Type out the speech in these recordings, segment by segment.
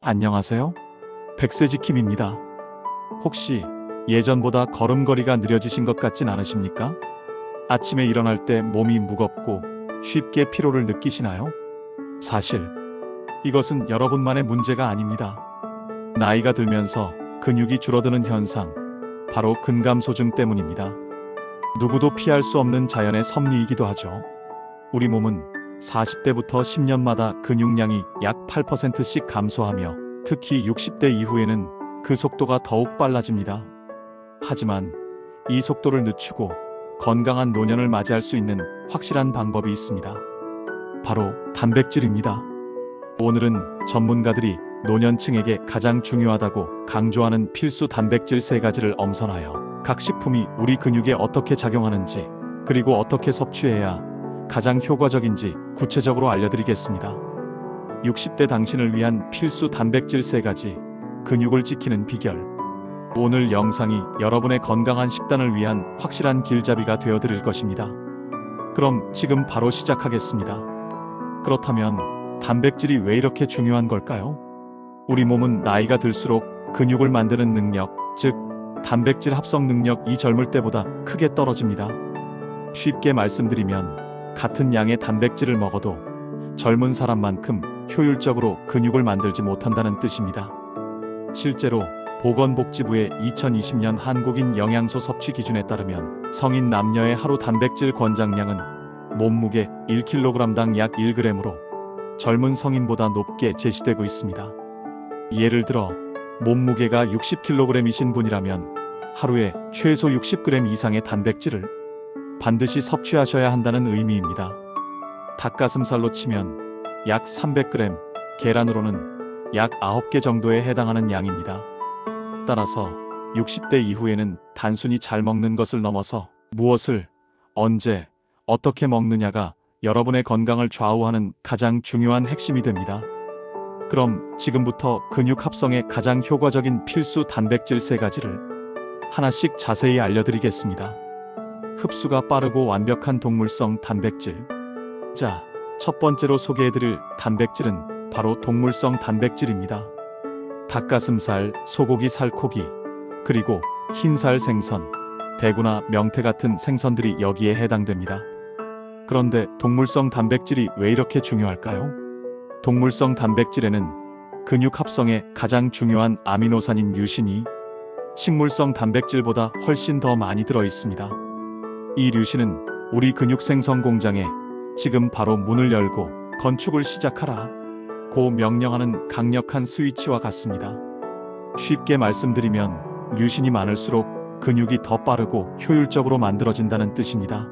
안녕하세요. 백세지킴입니다. 혹시 예전보다 걸음걸이가 느려지신 것 같진 않으십니까? 아침에 일어날 때 몸이 무겁고 쉽게 피로를 느끼시나요? 사실 이것은 여러분만의 문제가 아닙니다. 나이가 들면서 근육이 줄어드는 현상, 바로 근감소증 때문입니다. 누구도 피할 수 없는 자연의 섭리이기도 하죠. 우리 몸은 40대부터 10년마다 근육량이 약 8%씩 감소하며 특히 60대 이후에는 그 속도가 더욱 빨라집니다. 하지만 이 속도를 늦추고 건강한 노년을 맞이할 수 있는 확실한 방법이 있습니다. 바로 단백질입니다. 오늘은 전문가들이 노년층에게 가장 중요하다고 강조하는 필수 단백질 3가지를 엄선하여 각 식품이 우리 근육에 어떻게 작용하는지, 그리고 어떻게 섭취해야 가장 효과적인지 구체적으로 알려드리겠습니다. 60대 당신을 위한 필수 단백질 3가지, 근육을 지키는 비결. 오늘 영상이 여러분의 건강한 식단을 위한 확실한 길잡이가 되어드릴 것입니다. 그럼 지금 바로 시작하겠습니다. 그렇다면 단백질이 왜 이렇게 중요한 걸까요? 우리 몸은 나이가 들수록 근육을 만드는 능력, 즉 단백질 합성 능력이 젊을 때보다 크게 떨어집니다. 쉽게 말씀드리면 같은 양의 단백질을 먹어도 젊은 사람만큼 효율적으로 근육을 만들지 못한다는 뜻입니다. 실제로 보건복지부의 2020년 한국인 영양소 섭취 기준에 따르면 성인 남녀의 하루 단백질 권장량은 몸무게 1kg당 약 1g으로 젊은 성인보다 높게 제시되고 있습니다. 예를 들어 몸무게가 60kg이신 분이라면 하루에 최소 60g 이상의 단백질을 반드시 섭취하셔야 한다는 의미입니다. 닭가슴살로 치면 약 300g, 계란으로는 약 9개 정도에 해당하는 양입니다. 따라서 60대 이후에는 단순히 잘 먹는 것을 넘어서 무엇을, 언제, 어떻게 먹느냐가 여러분의 건강을 좌우하는 가장 중요한 핵심이 됩니다. 그럼 지금부터 근육 합성에 가장 효과적인 필수 단백질 3가지를 하나씩 자세히 알려드리겠습니다. 흡수가 빠르고 완벽한 동물성 단백질. 자, 첫 번째로 소개해드릴 단백질은 바로 동물성 단백질입니다. 닭가슴살, 소고기, 살코기, 그리고 흰살 생선, 대구나 명태 같은 생선들이 여기에 해당됩니다. 그런데 동물성 단백질이 왜 이렇게 중요할까요? 동물성 단백질에는 근육 합성에 가장 중요한 아미노산인 류신이 식물성 단백질보다 훨씬 더 많이 들어 있습니다. 이 류신은 우리 근육 생성 공장에 지금 바로 문을 열고 건축을 시작하라 고 명령하는 강력한 스위치와 같습니다. 쉽게 말씀드리면 류신이 많을수록 근육이 더 빠르고 효율적으로 만들어진다는 뜻입니다.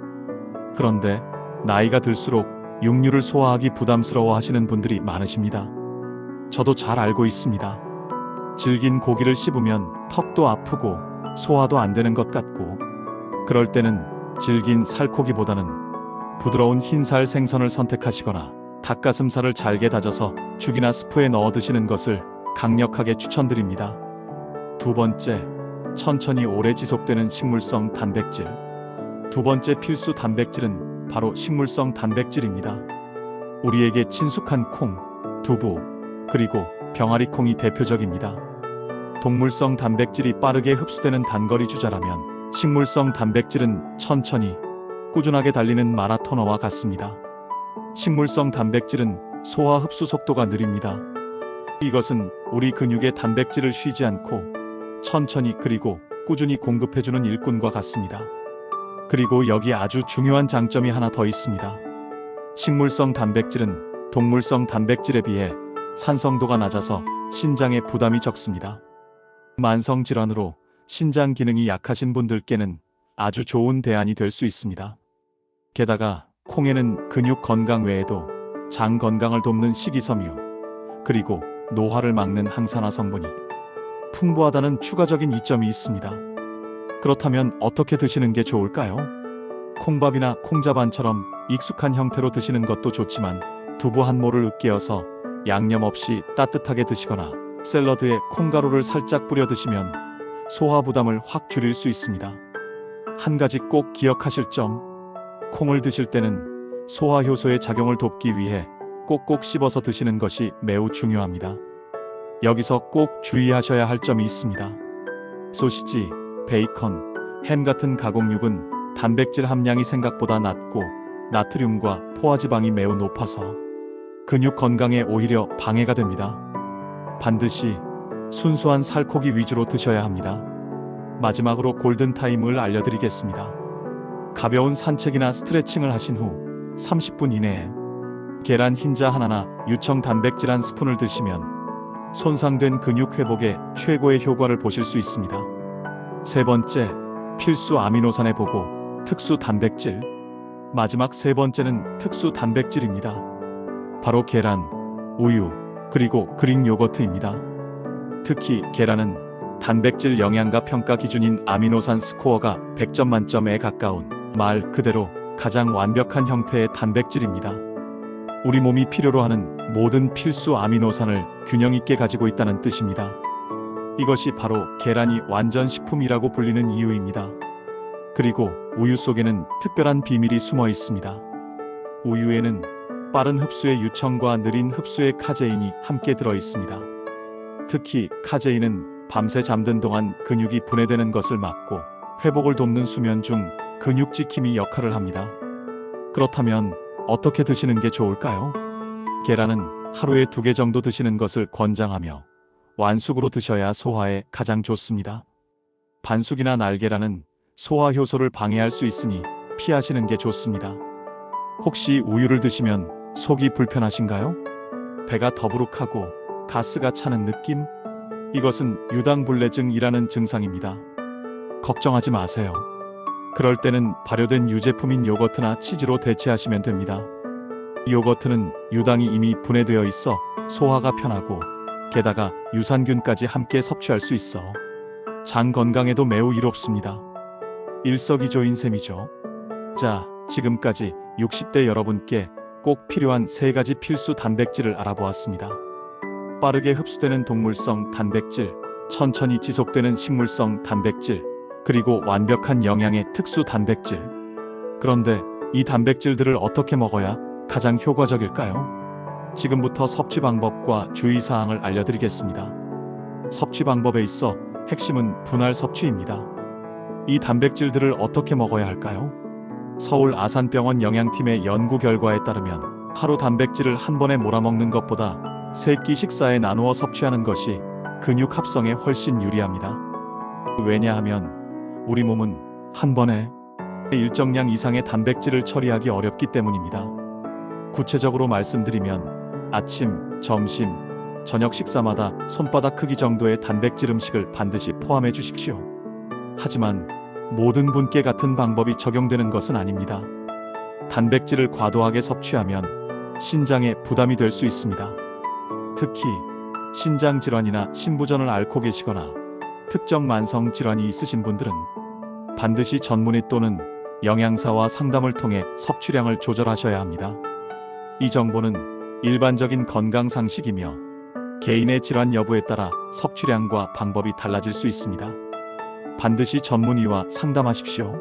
그런데 나이가 들수록 육류를 소화하기 부담스러워 하시는 분들이 많으십니다. 저도 잘 알고 있습니다. 질긴 고기를 씹으면 턱도 아프고 소화도 안 되는 것 같고, 그럴 때는 질긴 살코기보다는 부드러운 흰살 생선을 선택하시거나 닭가슴살을 잘게 다져서 죽이나 스프에 넣어 드시는 것을 강력하게 추천드립니다. 두 번째, 천천히 오래 지속되는 식물성 단백질. 두 번째 필수 단백질은 바로 식물성 단백질입니다. 우리에게 친숙한 콩, 두부, 그리고 병아리콩이 대표적입니다. 동물성 단백질이 빠르게 흡수되는 단거리 주자라면 식물성 단백질은 천천히 꾸준하게 달리는 마라토너와 같습니다. 식물성 단백질은 소화 흡수 속도가 느립니다. 이것은 우리 근육에 단백질을 쉬지 않고 천천히 그리고 꾸준히 공급해주는 일꾼과 같습니다. 그리고 여기 아주 중요한 장점이 하나 더 있습니다. 식물성 단백질은 동물성 단백질에 비해 산성도가 낮아서 신장에 부담이 적습니다. 만성질환으로 신장 기능이 약하신 분들께는 아주 좋은 대안이 될 수 있습니다. 게다가 콩에는 근육 건강 외에도 장 건강을 돕는 식이섬유, 그리고 노화를 막는 항산화 성분이 풍부하다는 추가적인 이점이 있습니다. 그렇다면 어떻게 드시는 게 좋을까요? 콩밥이나 콩자반처럼 익숙한 형태로 드시는 것도 좋지만 두부 한 모를 으깨어서 양념 없이 따뜻하게 드시거나 샐러드에 콩가루를 살짝 뿌려 드시면 소화 부담을 확 줄일 수 있습니다. 한 가지 꼭 기억하실 점, 콩을 드실 때는 소화 효소의 작용을 돕기 위해 꼭꼭 씹어서 드시는 것이 매우 중요합니다. 여기서 꼭 주의하셔야 할 점이 있습니다. 소시지, 베이컨, 햄 같은 가공육은 단백질 함량이 생각보다 낮고 나트륨과 포화지방이 매우 높아서 근육 건강에 오히려 방해가 됩니다. 반드시 순수한 살코기 위주로 드셔야 합니다. 마지막으로 골든타임을 알려드리겠습니다. 가벼운 산책이나 스트레칭을 하신 후 30분 이내에 계란 흰자 하나나 유청 단백질 한 스푼을 드시면 손상된 근육 회복에 최고의 효과를 보실 수 있습니다. 세 번째, 필수 아미노산에 보고 특수 단백질. 마지막 세 번째는 특수 단백질입니다. 바로 계란, 우유, 그리고 그릭 요거트입니다. 특히 계란은 단백질 영양가 평가 기준인 아미노산 스코어가 100점 만점에 가까운 말 그대로 가장 완벽한 형태의 단백질입니다. 우리 몸이 필요로 하는 모든 필수 아미노산을 균형 있게 가지고 있다는 뜻입니다. 이것이 바로 계란이 완전 식품이라고 불리는 이유입니다. 그리고 우유 속에는 특별한 비밀이 숨어 있습니다. 우유에는 빠른 흡수의 유청과 느린 흡수의 카제인이 함께 들어 있습니다. 특히 카제인은 밤새 잠든 동안 근육이 분해되는 것을 막고 회복을 돕는 수면 중 근육 지킴이 역할을 합니다. 그렇다면 어떻게 드시는 게 좋을까요? 계란은 하루에 2개 정도 드시는 것을 권장하며 완숙으로 드셔야 소화에 가장 좋습니다. 반숙이나 날계란은 소화 효소를 방해할 수 있으니 피하시는 게 좋습니다. 혹시 우유를 드시면 속이 불편하신가요? 배가 더부룩하고 가스가 차는 느낌? 이것은 유당불내증이라는 증상입니다. 걱정하지 마세요. 그럴 때는 발효된 유제품인 요거트나 치즈로 대체하시면 됩니다. 요거트는 유당이 이미 분해되어 있어 소화가 편하고 게다가 유산균까지 함께 섭취할 수 있어 장 건강에도 매우 이롭습니다. 일석이조인 셈이죠. 자, 지금까지 60대 여러분께 꼭 필요한 3가지 필수 단백질을 알아보았습니다. 빠르게 흡수되는 동물성 단백질, 천천히 지속되는 식물성 단백질, 그리고 완벽한 영양의 특수 단백질. 그런데 이 단백질들을 어떻게 먹어야 가장 효과적일까요? 지금부터 섭취 방법과 주의사항을 알려드리겠습니다. 섭취 방법에 있어 핵심은 분할 섭취입니다. 이 단백질들을 어떻게 먹어야 할까요? 서울 아산병원 영양팀의 연구 결과에 따르면 하루 단백질을 한 번에 몰아먹는 것보다 3끼 식사에 나누어 섭취하는 것이 근육 합성에 훨씬 유리합니다. 왜냐하면 우리 몸은 한 번에 일정량 이상의 단백질을 처리하기 어렵기 때문입니다. 구체적으로 말씀드리면 아침, 점심, 저녁 식사마다 손바닥 크기 정도의 단백질 음식을 반드시 포함해 주십시오. 하지만 모든 분께 같은 방법이 적용되는 것은 아닙니다. 단백질을 과도하게 섭취하면 신장에 부담이 될 수 있습니다. 특히 신장 질환이나 신부전을 앓고 계시거나 특정 만성 질환이 있으신 분들은 반드시 전문의 또는 영양사와 상담을 통해 섭취량을 조절하셔야 합니다. 이 정보는 일반적인 건강 상식이며 개인의 질환 여부에 따라 섭취량과 방법이 달라질 수 있습니다. 반드시 전문의와 상담하십시오.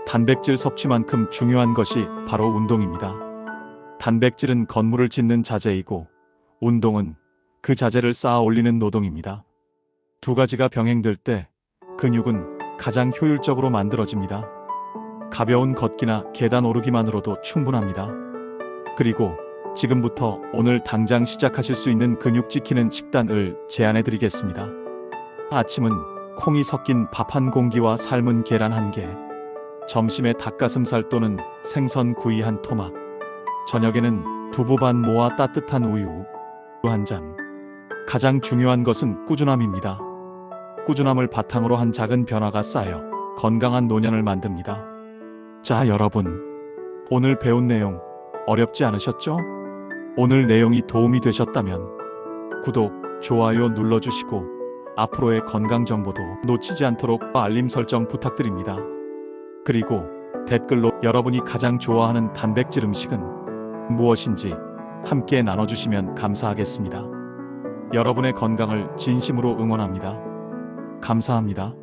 단백질 섭취만큼 중요한 것이 바로 운동입니다. 단백질은 건물을 짓는 자재이고 운동은 그 자재를 쌓아 올리는 노동입니다. 두 가지가 병행될 때 근육은 가장 효율적으로 만들어집니다. 가벼운 걷기나 계단 오르기만으로도 충분합니다. 그리고 지금부터 오늘 당장 시작하실 수 있는 근육 지키는 식단을 제안해 드리겠습니다. 아침은 콩이 섞인 밥 한 공기와 삶은 계란 1개, 점심에 닭가슴살 또는 생선 구이 한 토막, 저녁에는 두부 반 모아 따뜻한 우유 1잔. 가장 중요한 것은 꾸준함입니다. 꾸준함을 바탕으로 한 작은 변화가 쌓여 건강한 노년을 만듭니다. 자, 여러분, 오늘 배운 내용 어렵지 않으셨죠? 오늘 내용이 도움이 되셨다면 구독, 좋아요 눌러주시고 앞으로의 건강 정보도 놓치지 않도록 알림 설정 부탁드립니다. 그리고 댓글로 여러분이 가장 좋아하는 단백질 음식은 무엇인지 함께 나눠주시면 감사하겠습니다. 여러분의 건강을 진심으로 응원합니다. 감사합니다.